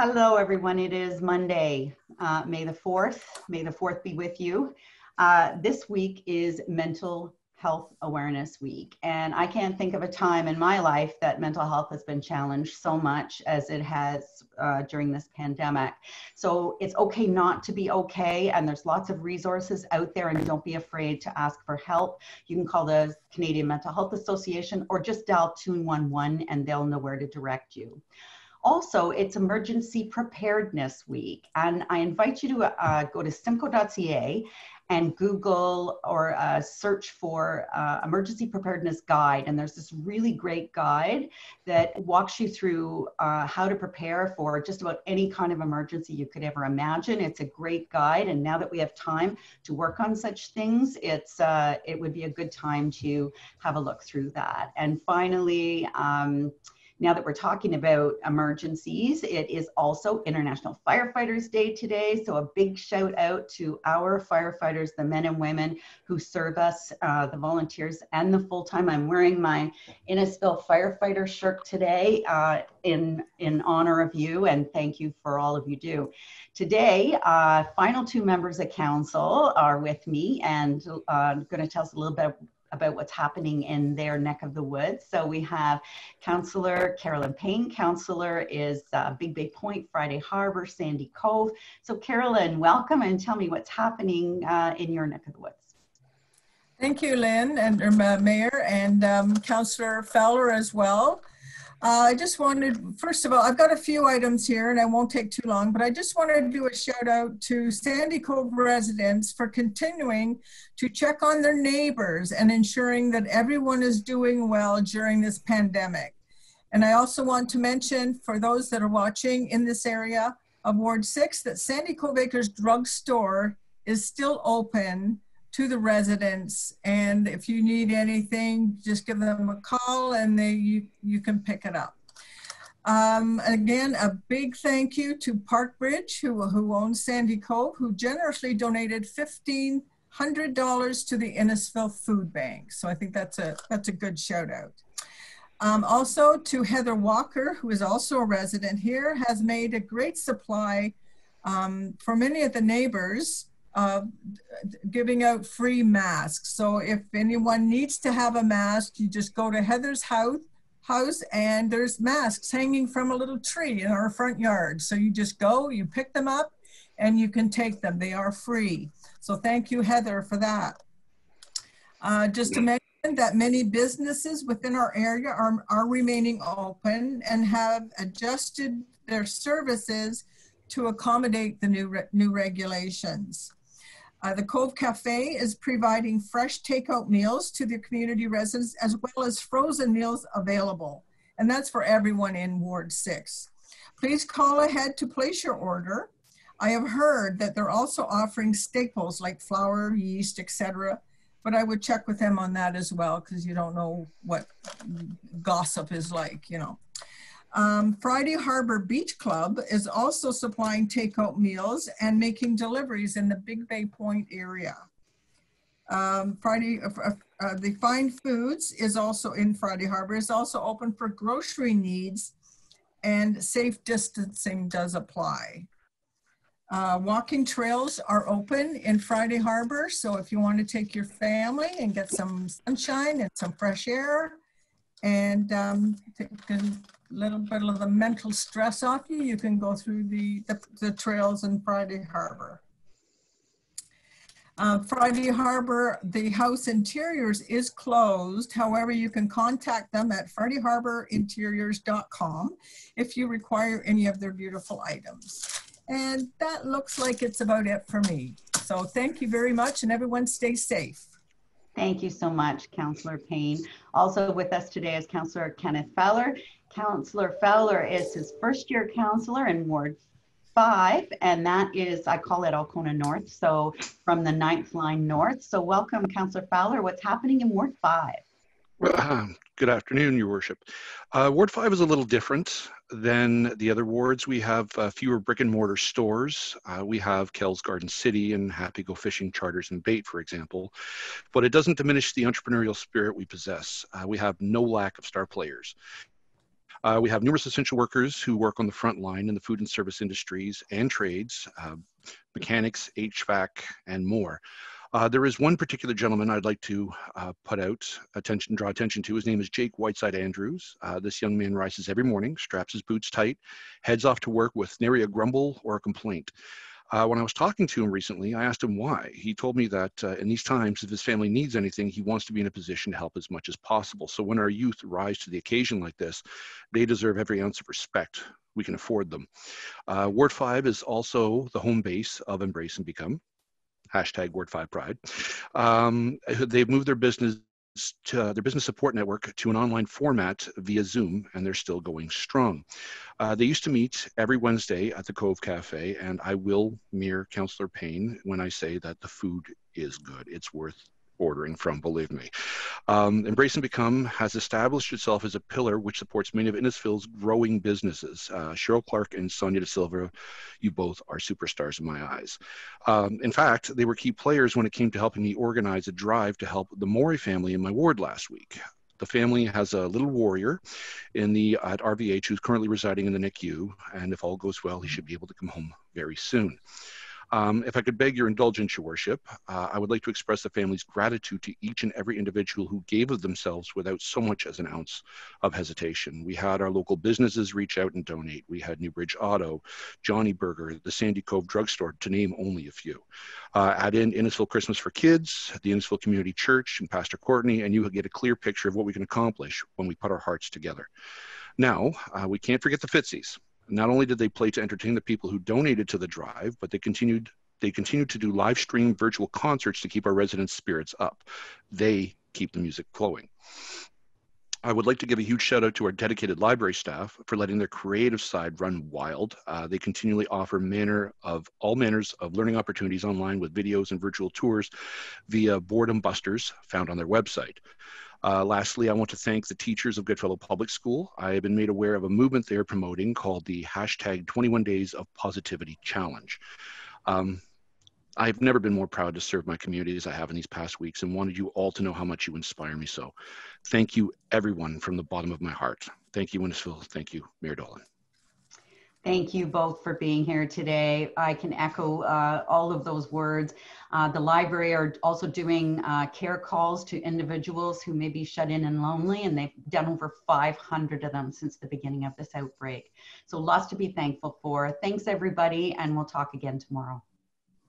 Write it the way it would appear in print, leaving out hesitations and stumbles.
Hello, everyone. It is Monday, May the 4th. May the 4th be with you. This week is Mental Health Awareness Week, and I can't think of a time in my life that mental health has been challenged so much as it has during this pandemic. So it's okay not to be okay, and there's lots of resources out there, and don't be afraid to ask for help. You can call the Canadian Mental Health Association or just dial 211 and they'll know where to direct you. Also, it's Emergency Preparedness Week, and I invite you to go to simcoe.ca and Google or search for Emergency Preparedness Guide. And there's this really great guide that walks you through how to prepare for just about any kind of emergency you could ever imagine. It's a great guide, and now that we have time to work on such things, it would be a good time to have a look through that. And finally, now that we're talking about emergencies, it is also International Firefighters Day today. So a big shout out to our firefighters, the men and women who serve us, the volunteers and the full-time. I'm wearing my Innisfil firefighter shirt today in honor of you, and thank you for all of you do. Today, final two members of council are with me and going to tell us a little bit about what's happening in their neck of the woods. So we have Councillor Carolyn Payne. Councillor is Big Bay Point, Friday Harbor, Sandy Cove. So Carolyn, welcome, and tell me what's happening in your neck of the woods. Thank you, Lynn, and Mayor, and Councillor Fowler as well. I just wanted, first of all, I've got a few items here and I won't take too long, but I just wanted to do a shout out to Sandy Cove residents for continuing to check on their neighbors and ensuring that everyone is doing well during this pandemic. And I also want to mention, for those that are watching in this area of Ward 6, that Sandy Cove Acres Drug Store is still open to the residents, and if you need anything, just give them a call and you can pick it up. Again, a big thank you to Parkbridge, who owns Sandy Cove, who generously donated $1,500 to the Innisfil Food Bank. So I think that's a good shout out. Also to Heather Walker, who is also a resident here, has made a great supply for many of the neighbors, giving out free masks. So if anyone needs to have a mask, you just go to Heather's house and there's masks hanging from a little tree in our front yard. So you just go, you pick them up and you can take them. They are free. So thank you, Heather, for that. Just to mention that many businesses within our area are remaining open and have adjusted their services to accommodate the new regulations. The Cove Cafe is providing fresh takeout meals to the community residents, as well as frozen meals available. And that's for everyone in Ward 6. Please call ahead to place your order. I have heard that they're also offering staples like flour, yeast, etc. But I would check with them on that as well, because you don't know what gossip is like, you know. Friday Harbor Beach Club is also supplying takeout meals and making deliveries in the Big Bay Point area. The Fine Foods is also in Friday Harbor, is also open for grocery needs, and safe distancing does apply. Walking trails are open in Friday Harbor, so if you want to take your family and get some sunshine and some fresh air and take a little bit of the mental stress off you, you can go through the trails in Friday Harbor. Friday Harbor, the house interiors is closed. However, you can contact them at fridayharborinteriors.com if you require any of their beautiful items. And that looks like it's about it for me. So thank you very much, and everyone stay safe. Thank you so much, Councillor Payne. Also with us today is Councillor Kenneth Fowler. Councillor Fowler is his first year councillor in Ward 5, and that is, I call it Alcona North, so from the 9th line north. So welcome, Councillor Fowler. What's happening in Ward 5? Good afternoon, Your Worship. Ward 5 is a little different than the other wards. We have fewer brick and mortar stores. We have Kel's Garden City and Happy Go Fishing Charters and Bait, for example, but it doesn't diminish the entrepreneurial spirit we possess. We have no lack of star players. We have numerous essential workers who work on the front line in the food and service industries and trades, mechanics, HVAC, and more. There is one particular gentleman I'd like to draw attention to. His name is Jake Whiteside Andrews. This young man rises every morning, straps his boots tight, heads off to work with nary a grumble or a complaint. When I was talking to him recently, I asked him why. He told me that in these times, if his family needs anything, he wants to be in a position to help as much as possible. So when our youth rise to the occasion like this, they deserve every ounce of respect we can afford them. Ward 5 is also the home base of Embrace and Become. Hashtag Ward 5 Pride. They've moved their business support network to an online format via Zoom, and they're still going strong. They used to meet every Wednesday at the Cove Cafe, and I will mirror Councillor Payne when I say that the food is good. It's worth ordering from, believe me. Embrace and Become has established itself as a pillar which supports many of Innisfil's growing businesses. Cheryl Clark and Sonia De Silva, you both are superstars in my eyes. In fact, they were key players when it came to helping me organize a drive to help the Morey family in my ward last week. The family has a little warrior at RVH who's currently residing in the NICU, and if all goes well, he should be able to come home very soon. If I could beg your indulgence, Your Worship, I would like to express the family's gratitude to each and every individual who gave of themselves without so much as an ounce of hesitation. We had our local businesses reach out and donate. We had Newbridge Auto, Johnny Burger, the Sandy Cove Drugstore, to name only a few. Add in Innisfil Christmas for Kids, the Innisfil Community Church, and Pastor Courtney, and you will get a clear picture of what we can accomplish when we put our hearts together. Now, we can't forget the Fitzies. Not only did they play to entertain the people who donated to the drive, but they continued to do live stream virtual concerts to keep our residents' spirits up. They keep the music flowing. I would like to give a huge shout out to our dedicated library staff for letting their creative side run wild. They continually offer all manners of learning opportunities online with videos and virtual tours via Boredom Busters found on their website. Lastly, I want to thank the teachers of Goodfellow Public School. I have been made aware of a movement they're promoting called the hashtag 21 Days of Positivity Challenge. I've never been more proud to serve my community as I have in these past weeks, and wanted you all to know how much you inspire me. So thank you, everyone, from the bottom of my heart. Thank you, Innisfil. Thank you, Mayor Dollin. Thank you both for being here today. I can echo all of those words. The library are also doing care calls to individuals who may be shut in and lonely, and they've done over 500 of them since the beginning of this outbreak. So lots to be thankful for. Thanks, everybody, and we'll talk again tomorrow.